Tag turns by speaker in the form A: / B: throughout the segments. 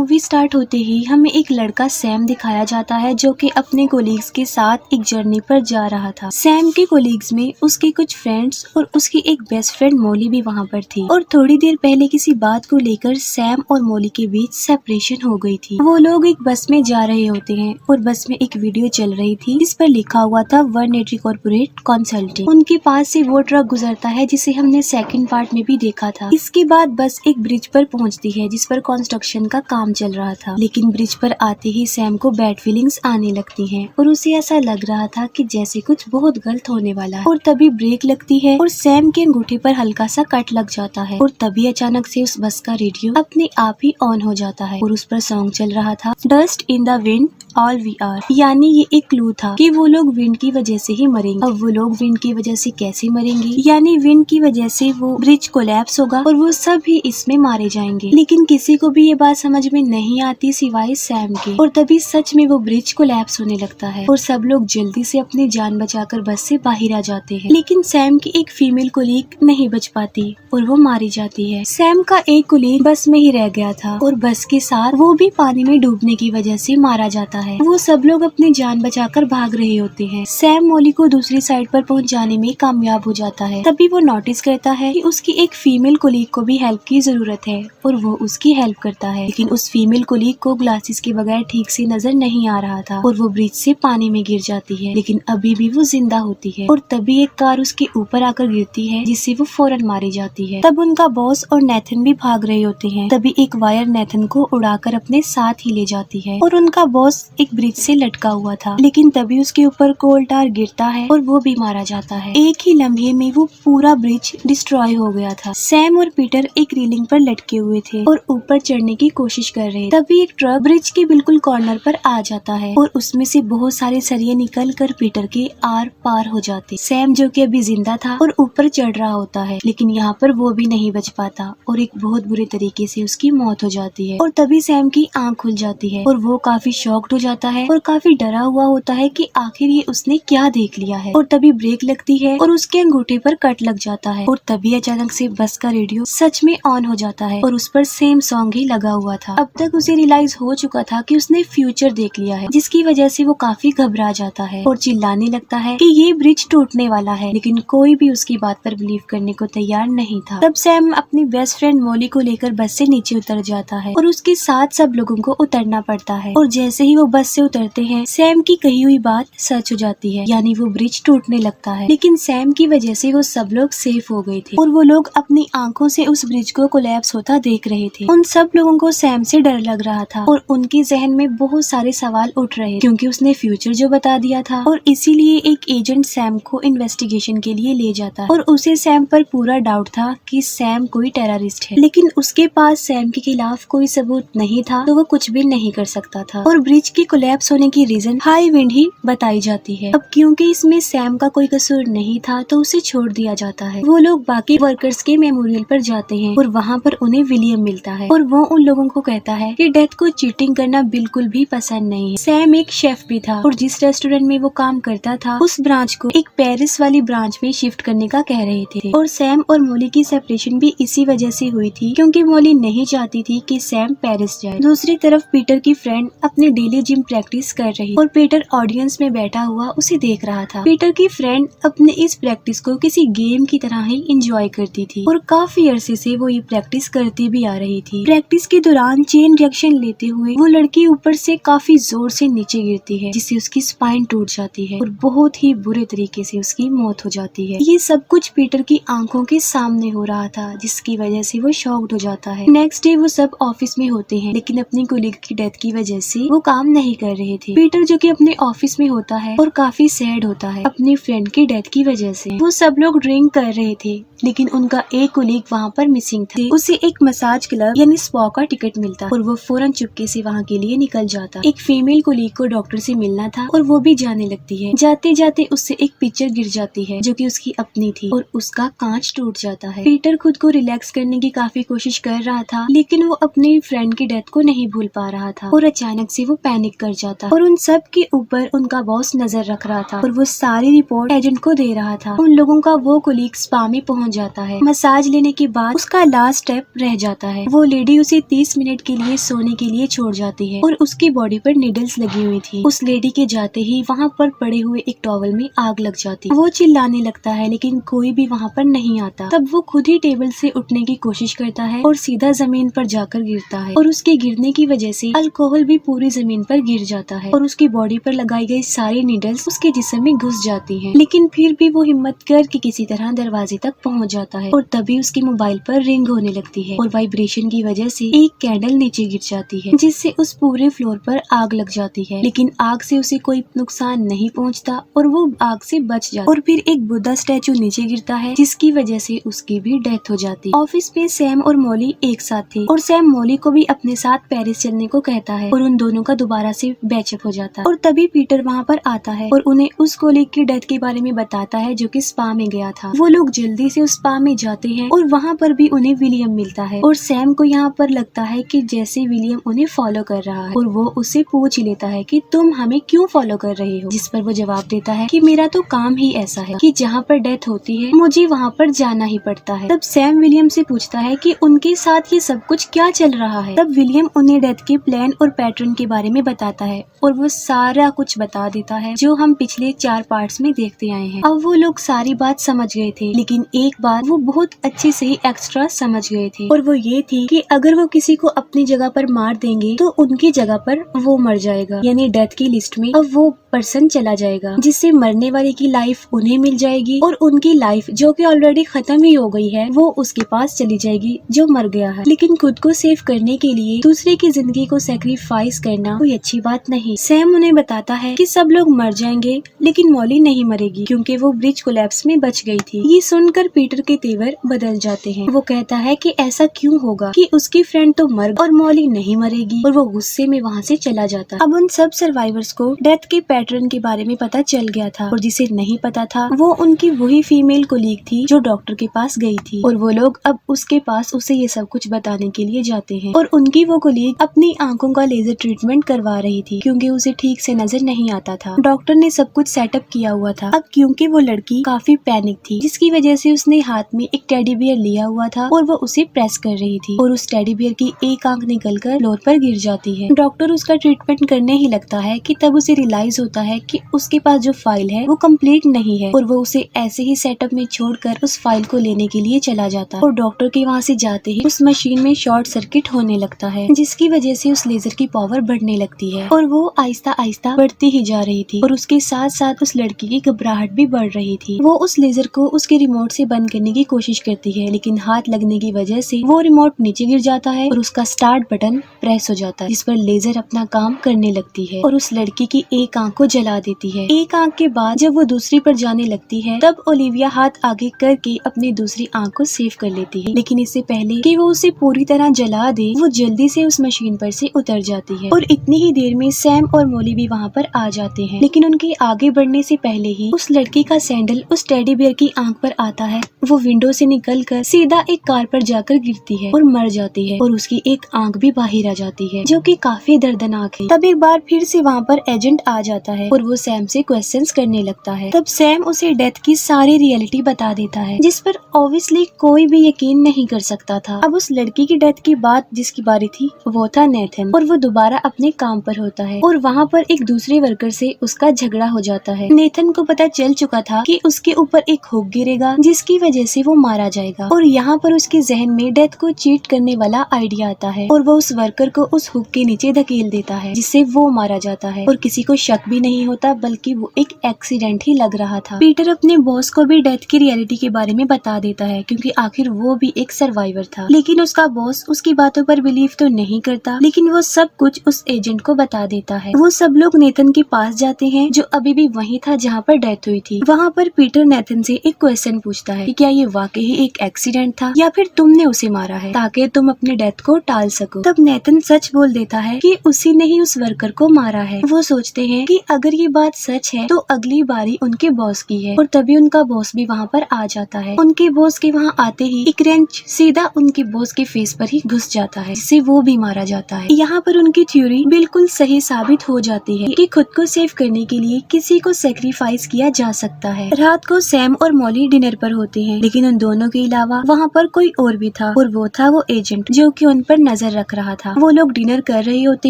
A: Movie start होते ही हमें एक लड़का सैम दिखाया जाता है जो कि अपने कोलीग्स के साथ एक जर्नी पर जा रहा था। सैम के कोलीग्स में उसके कुछ फ्रेंड्स और उसकी एक बेस्ट फ्रेंड मोली भी वहाँ पर थी और थोड़ी देर पहले किसी बात को लेकर सैम और मोली के बीच सेपरेशन हो गई थी। वो लोग एक बस में जा रहे होते हैं और बस में एक वीडियो चल रही थी जिस पर लिखा हुआ था 180 कॉर्पोरेट कंसल्टिंग। उनके पास से वो ट्रक गुजरता है जिसे हमने सेकंड पार्ट में भी देखा था। इसके बाद बस एक ब्रिज पर पहुंचती है जिस पर कंस्ट्रक्शन का काम चल रहा था, लेकिन ब्रिज पर आते ही सैम को बैड फीलिंग्स आने लगती हैं और उसे ऐसा लग रहा था कि जैसे कुछ बहुत गलत होने वाला है। और तभी ब्रेक लगती है और सैम के अंगूठे पर हल्का सा कट लग जाता है और तभी अचानक से उस बस का रेडियो अपने आप ही ऑन हो जाता है और उस पर सॉन्ग चल रहा था dust in the wind all we are. यानी ये एक क्लू था कि वो लोग विंड की वजह से ही मरेंगे। अब वो लोग विंड की वजह से कैसे मरेंगे, यानी विंड की वजह से वो ब्रिज कोलैप्स होगा और वो सब ही इसमें मारे जाएंगे। लेकिन किसी को भी ये बात समझ में नहीं आती सिवाय सैम के। और तभी सच में वो ब्रिज कोलैप्स होने लगता है और सब लोग जल्दी से अपनी जान बचाकर बस से बाहर आ जाते हैं। लेकिन सैम की एक फीमेल कोलीग नहीं बच पाती और वो मारी जाती है। सैम का एक कोलीग बस में ही रह गया था और बस के साथ वो भी पानी में डूबने की वजह से मारा जाता है। वो सब लोग अपनी जान बचाकर भाग रहे होते हैं। सैम मोली को दूसरी साइड पर पहुंचाने में कामयाब हो जाता है। तभी वो नोटिस करता है कि उसकी एक फीमेल कोलीग को भी हेल्प की जरूरत है और वो उसकी हेल्प करता है। लेकिन उस फीमेल कोलीग को ग्लासेस के बगैर ठीक से नजर नहीं आ रहा था और वो ब्रिज से पानी में गिर जाती है, लेकिन अभी भी वो जिंदा होती है। और तभी एक कार उसके ऊपर आकर गिरती है जिससे वो फौरन मारी जाती है। तब उनका बॉस और नेथन भी भाग रहे होते हैं। तभी एक वायर नेथन को उड़ाकर अपने साथ ही ले जाती है और उनका बॉस एक ब्रिज से लटका हुआ था, लेकिन तभी उसके ऊपर कोल टार गिरता है और वो भी मारा जाता है। एक ही लम्हे में वो पूरा ब्रिज डिस्ट्रॉय हो गया था। सैम और पीटर एक रेलिंग पर लटके हुए थे और ऊपर चढ़ने की कोशिश कर रहे। तभी एक ट्रक ब्रिज के बिल्कुल कॉर्नर पर आ जाता है और उसमें से बहुत सारे सरिये निकल कर पीटर के आर पार हो जाते। सैम जो कि अभी जिंदा था और ऊपर चढ़ रहा होता है, लेकिन यहाँ पर वो भी नहीं बच पाता और एक बहुत बुरे तरीके से उसकी मौत हो जाती है। और तभी सैम की आंख खुल जाती है और वो काफी शॉक्ड हो जाता है और काफी डरा हुआ होता है कि आखिर ये उसने क्या देख लिया है। और तभी ब्रेक लगती है और उसके अंगूठे पर कट लग जाता है और तभी अचानक से बस का रेडियो सच में ऑन हो जाता है और उस पर सेम सॉन्ग ही लगा हुआ था। अब तक उसे रियलाइज हो चुका था कि उसने फ्यूचर देख लिया है, जिसकी वजह से वो काफी घबरा जाता है और चिल्लाने लगता है कि ये ब्रिज टूटने वाला है, लेकिन कोई भी उसकी बात पर बिलीव करने को तैयार नहीं था। तब सैम अपनी बेस्ट फ्रेंड मोली को लेकर बस से नीचे उतर जाता है और उसके साथ सब लोगों को उतरना पड़ता है। और जैसे ही वो बस से उतरते हैं सैम की कही हुई बात सच हो जाती है, यानी वो ब्रिज टूटने लगता है। लेकिन सैम की वजह से वो सब लोग सेफ हो गए थे और वो लोग अपनी आंखों से उस ब्रिज को कोलैप्स होता देख रहे थे। उन सब लोगों को सैम से डर लग रहा था और उनके जहन में बहुत सारे सवाल उठ रहे क्योंकि उसने फ्यूचर जो बता दिया था और इसीलिए एक एजेंट सैम को इन्वेस्टिगेशन के लिए ले जाता है और उसे सैम पर पूरा डाउट था कि सैम कोई टेररिस्ट है। लेकिन उसके पास सैम के खिलाफ कोई सबूत नहीं था तो वो कुछ भी नहीं कर सकता था और ब्रिज के कोलैप्स होने की रीजन हाई विंड ही बताई जाती है। अब क्योंकि इसमें सैम का कोई कसूर नहीं था तो उसे छोड़ दिया जाता है। वो लोग बाकी वर्कर्स के मेमोरियल पर जाते हैं और वहाँ पर उन्हें विलियम मिलता है और वो उन लोगों को कहता है कि डेथ को चीटिंग करना बिल्कुल भी पसंद नहीं है। सैम एक शेफ भी था और जिस रेस्टोरेंट में वो काम करता था उस ब्रांच को एक पेरिस वाली ब्रांच में शिफ्ट करने का कह रहे थे। और सैम और मोली की सेपरेशन भी इसी वजह से हुई थी क्योंकि मोली नहीं चाहती थी कि सैम पेरिस जाए। दूसरी तरफ पीटर की फ्रेंड अपनी डेली जिम प्रैक्टिस कर रही और पीटर ऑडियंस में बैठा हुआ उसे देख रहा था। पीटर की फ्रेंड अपने इस प्रैक्टिस को किसी गेम की तरह ही एंजॉय करती थी और काफी अरसे से वो ये प्रैक्टिस करती भी आ रही थी। प्रैक्टिस के दौरान चेन रिएक्शन लेते हुए वो लड़की ऊपर से काफी जोर से नीचे गिरती है जिससे उसकी स्पाइन टूट जाती है और बहुत ही बुरे तरीके से उसकी मौत हो जाती है। ये सब कुछ पीटर की आंखों के सामने हो रहा था जिसकी वजह से वो शॉक्ड हो जाता है। नेक्स्ट डे वो सब ऑफिस में होते हैं लेकिन अपनी कोलीग की डेथ की वजह से वो काम नहीं कर रहे थे। पीटर जो कि अपने ऑफिस में होता है और काफी सैड होता है अपनी फ्रेंड की डेथ की वजह से। वो सब लोग ड्रिंक कर रहे थे लेकिन उनका एक कोलीग वहाँ पर मिसिंग था। उसे एक मसाज क्लब यानी स्पा का टिकट मिलता और वो फौरन चुपके से वहाँ के लिए निकल जाता। एक फीमेल कोलीग को डॉक्टर से मिलना था और वो भी जाने लगती है। जाते जाते उससे एक पिक्चर गिर जाती है जो कि उसकी अपनी थी और उसका कांच टूट जाता है। पीटर खुद को रिलैक्स करने की काफी कोशिश कर रहा था लेकिन वो अपनी फ्रेंड की डेथ को नहीं भूल पा रहा था और अचानक से वो पैनिक कर जाता और उन सब के ऊपर उनका बॉस नजर रख रहा था और वो सारी रिपोर्ट एजेंट को दे रहा था। उन लोगों का वो कोलीग स्पा में पहुंच जाता है। मसाज लेने के बाद उसका लास्ट स्टेप रह जाता है। वो लेडी उसे 30 मिनट के लिए सोने के लिए छोड़ जाती है और उसकी बॉडी पर नीडल्स लगी हुई थी। उस लेडी के जाते ही वहाँ पर पड़े हुए एक टॉवल में आग लग जाती। वो चिल्लाने लगता है लेकिन कोई भी वहाँ पर नहीं आता। तब वो खुद ही टेबल से उठने की कोशिश करता है और सीधा जमीन पर जाकर गिरता है और उसके गिरने की वजह से अल्कोहल भी पूरी जमीन पर गिर जाता है और उसकी बॉडी पर लगाई गई सारी नीडल्स उसके जिस्म में घुस जाती हैं। लेकिन फिर भी वो हिम्मत करके किसी तरह दरवाजे तक पहुंच जाता है और तभी उसके मोबाइल पर रिंग होने लगती है और वाइब्रेशन की वजह से एक कैंडल नीचे गिर जाती है जिससे उस पूरे फ्लोर पर आग लग जाती है। लेकिन आग से उसे कोई नुकसान नहीं पहुंचता और वो आग से बच जाता है। और फिर एक बुद्धा स्टैचू नीचे गिरता है जिसकी वजह से उसकी भी डेथ हो जाती है। ऑफिस में सैम और मॉली एक साथ थे और सैम मॉली को भी अपने साथ पेरिस चलने को कहता है और उन दोनों का दोबारा से बैचअप हो जाता है। और तभी पीटर वहाँ पर आता है और उन्हें उस कोलीग की डेथ के बारे में बताता है जो कि स्पा में गया था। वो लोग जल्दी से उस स्पा में जाते हैं और वहाँ पर भी उन्हें विलियम मिलता है और सैम को यहाँ पर लगता है कि जैसे विलियम उन्हें फॉलो कर रहा है और वो उससे पूछ ही लेता है कि तुम हमें क्यों फॉलो कर रहे हो, जिस पर वो जवाब देता है कि मेरा तो काम ही ऐसा है कि जहाँ पर डेथ होती है मुझे वहाँ पर जाना ही पड़ता है। तब सैम विलियम से पूछता है कि उनके साथ ये सब कुछ क्या चल रहा है। तब विलियम उन्हें डेथ के प्लान और पैटर्न के बारे में बताता है और वो सारा कुछ बता देता है जो हम पिछले 4 पार्ट्स में देखते आए हैं। अब वो लोग सारी बात समझ गए थे लेकिन एक बात वो बहुत अच्छे से ही एक्स्ट्रा समझ गए थे और वो ये थी कि अगर वो किसी को अपनी जगह पर मार देंगे तो उनकी जगह पर वो मर जाएगा, यानी डेथ की लिस्ट में अब वो पर्सन चला जाएगा जिससे मरने वाले की लाइफ उन्हें मिल जाएगी और उनकी लाइफ जो कि ऑलरेडी खत्म ही हो गई है वो उसके पास चली जाएगी जो मर गया है। लेकिन खुद को सेव करने के लिए दूसरे की जिंदगी को सैक्रिफाइस करना कोई अच्छी बात नहीं। सैम उन्हें बताता है कि सब लोग मर जाएंगे लेकिन मॉली नहीं मरेगी क्योंकि वो ब्रिज कोलैप्स में बच गई थी। ये सुनकर पीटर के तेवर बदल जाते हैं। वो कहता है कि ऐसा क्यों होगा कि उसकी फ्रेंड तो मर और मॉली नहीं मरेगी और वो गुस्से में वहाँ से चला जाता। अब उन सब सर्वाइवर्स को डेथ के पैटर्न के बारे में पता चल गया था और जिसे नहीं पता था वो उनकी वही फीमेल कोलीग थी जो डॉक्टर के पास गई थी और वो लोग अब उसके पास उसे ये सब कुछ बताने के लिए जाते हैं। और उनकी वो कोलीग अपनी आंखों का लेजर ट्रीटमेंट करवा रही थी क्योंकि उसे ठीक से नजर नहीं आता था। डॉक्टर ने सब कुछ सेटअप किया हुआ था। अब क्योंकि वो लड़की काफी पैनिक थी जिसकी वजह से उसने हाथ में एक टेडी बियर लिया हुआ था और वो उसे प्रेस कर रही थी और उस टेडी बियर की एक आंख निकलकर फ्लोर पर गिर जाती है। डॉक्टर उसका ट्रीटमेंट करने ही लगता है कि तब उसे रियलाइज होता है कि उसके पास जो फाइल है वो कंप्लीट नहीं है और वो उसे ऐसे ही सेटअप में छोड़कर उस फाइल को लेने के लिए चला जाता है। और डॉक्टर के वहाँ से जाते ही उस मशीन में शॉर्ट सर्किट होने लगता है जिसकी वजह से उस लेजर की पावर बढ़ने लगती है और वो आहिस्ता आहिस्ता बढ़ती ही जा रही थी और उसके साथ साथ उस लड़की की घबराहट भी बढ़ रही थी। वो उस लेजर को उसके रिमोट से बंद करने की कोशिश करती है लेकिन हाथ लगने की वजह से वो रिमोट नीचे गिर जाता है और उसका स्टार्ट बटन प्रेस हो जाता है जिस पर लेजर अपना काम करने लगती है और उस लड़की की एक आंख को जला देती है। एक आंख के बाद जब वो दूसरी पर जाने लगती है तब ओलिविया हाथ आगे करके अपनी दूसरी आंख को सेव कर लेती है लेकिन इससे पहले कि वो उसे पूरी तरह जला दे वो जल्दी से उस मशीन पर से उतर जाती है। और इतनी ही देर में सैम और मॉली भी वहाँ पर आ जाते हैं लेकिन उनके आगे बढ़ने से पहले ही उस लड़की का सैंडल उस टेडी बियर की आंख पर आता है। वो विंडो से निकलकर सीधा एक कार पर जाकर गिरती है और मर जाती है और उसकी एक आंख भी बाहर आ जाती है जो कि काफी दर्दनाक है। तब एक बार फिर से वहाँ पर एजेंट आ जाता है और वो सैम से क्वेश्चंस करने लगता है। तब सैम उसे डेथ की सारी रियलिटी बता देता है जिस पर ऑब्वियसली कोई भी यकीन नहीं कर सकता था। अब उस लड़की की डेथ के बाद जिसकी बारी थी वो था नेथन और वो दोबारा अपने काम पर होता है और वहाँ पर एक दूसरे वर्कर से उसका झगड़ा हो जाता है। नेथन को पता चल चुका था कि उसके ऊपर एक हुक गिरेगा जिसकी वजह से वो मारा जाएगा और यहाँ पर उसके जहन में डेथ को चीट करने वाला आइडिया आता है और वो उस वर्कर को उस हुक के नीचे धकेल देता है जिससे वो मारा जाता है और किसी को शक भी नहीं होता बल्कि वो एक एक्सीडेंट ही लग रहा था। पीटर अपने बॉस को भी डेथ की रियलिटी के बारे में बता देता है क्योंकि आखिर वो भी एक सर्वाइवर था लेकिन उसका बॉस उसकी बातों पर बिलीव तो नहीं करता लेकिन वो सब कुछ उस एजेंट को बता देता है। वो सब लोग नेथन के पास जाते हैं जो अभी भी वहीं था जहाँ पर डेथ हुई थी। वहाँ पर पीटर नेथन से एक क्वेश्चन पूछता है कि क्या ये वाकई एक एक्सीडेंट था या फिर तुमने उसे मारा है ताकि तुम अपने डेथ को टाल सको। तब नेथन सच बोल देता है कि उसी ने ही उस वर्कर को मारा है। वो सोचते हैं कि अगर ये बात सच है तो अगली बारी उनके बॉस की है और तभी उनका बॉस भी वहाँ पर आ जाता है। उनके बॉस के वहाँ आते ही एक रेंच सीधा उनके बॉस के फेस पर ही घुस जाता है जिससे वो भी मारा जाता है। यहाँ पर उनकी थ्योरी बिल्कुल सही साबित हो जाती है कि खुद को सेव करने के लिए किसी को सेक्रीफाइस किया जा सकता है। रात को सैम और मॉली डिनर पर होते हैं, लेकिन उन दोनों के अलावा वहाँ पर कोई और भी था और वो था वो एजेंट जो कि उन पर नजर रख रहा था। वो लोग डिनर कर रहे होते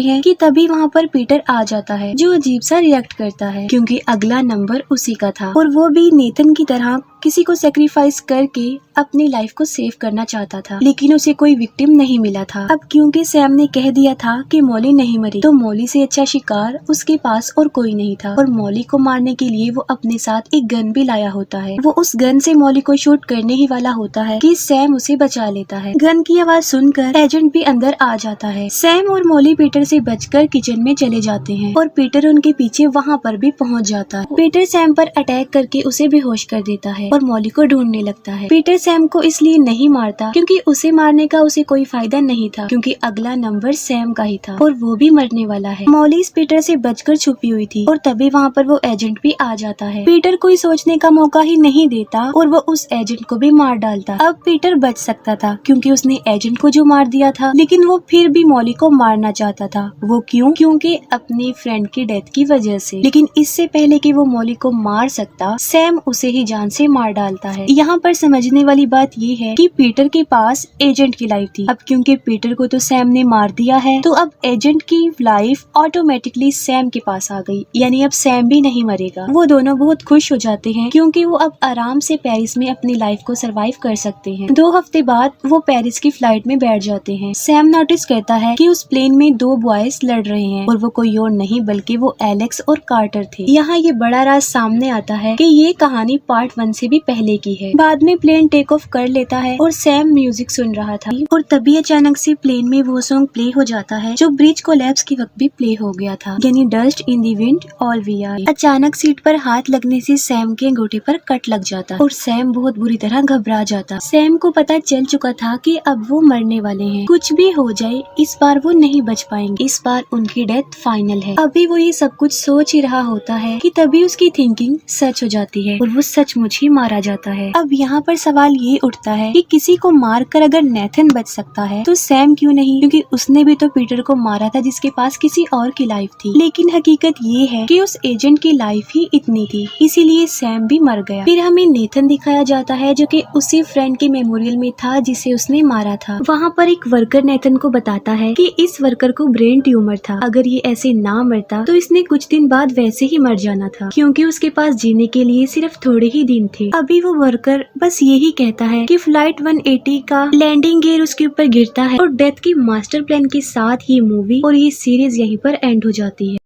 A: हैं कि तभी वहाँ पर पीटर आ जाता है जो अजीब सा रिएक्ट करता है क्योंकि अगला नंबर उसी का था और वो भी नेथन की तरह किसी को सेक्रीफाइस करके अपनी लाइफ को सेव करना चाहता था, लेकिन उसे कोई विक्टिम नहीं मिला था। अब क्योंकि सैम ने कह दिया था कि मॉली नहीं मरी, तो मॉली से अच्छा शिकार उसके पास और कोई नहीं था और मॉली को मारने के लिए वो अपने साथ एक गन भी लाया होता है। वो उस गन से मॉली को शूट करने ही वाला होता है कि सैम उसे बचा लेता है। गन की आवाज सुनकर एजेंट भी अंदर आ जाता है। सैम और मॉली पीटर से बचकर किचन में चले जाते हैं और पीटर उनके पीछे वहाँ पर भी पहुँच जाता है। पीटर सैम पर अटैक करके उसे बेहोश कर देता है और मॉली को ढूंढने लगता है। पीटर सैम को इसलिए नहीं मारता क्योंकि उसे मारने का उसे कोई फायदा नहीं था क्योंकि अगला नंबर सैम का ही था और वो भी मरने वाला है। मॉली इस पीटर से बचकर छुपी हुई थी और तभी वहाँ पर वो एजेंट भी आ जाता है। पीटर कोई सोचने का मौका ही नहीं देता और वो उस एजेंट को भी मार डालता। अब पीटर बच सकता था क्योंकि उसने एजेंट को जो मार दिया था, लेकिन वो फिर भी मॉली को मारना चाहता था। वो क्यों? क्योंकि अपनी फ्रेंड की डेथ की वजह से। लेकिन इससे पहले कि वो मॉली को मार सकता, सैम उसे ही जान से मार डालता है। यहाँ पर समझने वाली बात ये है कि पीटर के पास एजेंट की लाइफ थी। अब क्योंकि पीटर को तो सैम ने मार दिया है, तो अब एजेंट की लाइफ ऑटोमेटिकली सैम के पास आ गई, यानी अब सैम भी नहीं मरेगा। वो दोनों बहुत खुश हो जाते हैं क्योंकि वो अब आराम से पेरिस में अपनी लाइफ को सरवाइव कर सकते हैं। 2 हफ्ते बाद वो पेरिस की फ्लाइट में बैठ जाते हैं। सैम नोटिस करता है कि उस प्लेन में 2 बॉयज लड़ रहे हैं और वो कोई और नहीं बल्कि वो एलेक्स और कार्टर थे। यहाँ ये बड़ा राज सामने आता है कि ये कहानी पार्ट 1 से भी पहले की है। बाद में प्लेन टेक ऑफ कर लेता है और सैम म्यूजिक सुन रहा था और तभी अचानक से प्लेन में वो सॉन्ग प्ले हो जाता है जो ब्रिज कोलैप्स के वक्त भी प्ले हो गया था, यानी dust in the wind all we are. अचानक सीट पर हाथ लगने से सैम के अंगूठे पर कट लग जाता और सैम बहुत बुरी तरह घबरा जाता। सैम को पता चल चुका था कि अब वो मरने वाले हैं। कुछ भी हो जाए इस बार वो नहीं बच पाएंगे, इस बार उनकी डेथ फाइनल है। अभी वो ये सब कुछ सोच ही रहा होता है कि तभी उसकी थिंकिंग सच हो जाती है और वो सचमुच ही मारा जाता है। अब यहाँ पर सवाल ये उठता है कि किसी को मारकर अगर नेथन बच सकता है तो सैम क्यों नहीं, क्योंकि उसने भी तो पीटर को मारा था जिसके पास किसी और की लाइफ थी। लेकिन हकीकत ये है कि उस एजेंट की लाइफ ही इतनी थी, इसीलिए सैम भी मर गया। फिर हमें नेथन दिखाया जाता है जो कि उसी फ्रेंड के मेमोरियल में था जिसे उसने मारा था। वहाँ पर एक वर्कर नेथन को बताता है कि इस वर्कर को ब्रेन ट्यूमर था, अगर ये ऐसे ना मरता तो इसने कुछ दिन बाद वैसे ही मर जाना था क्योंकि उसके पास जीने के लिए सिर्फ थोड़े ही दिन थे। अभी वो वर्कर बस यही कहता है कि फ्लाइट 180 का लैंडिंग गियर उसके ऊपर गिरता है और डेथ की मास्टर प्लान के साथ ये मूवी और ये सीरीज यहीं पर एंड हो जाती है।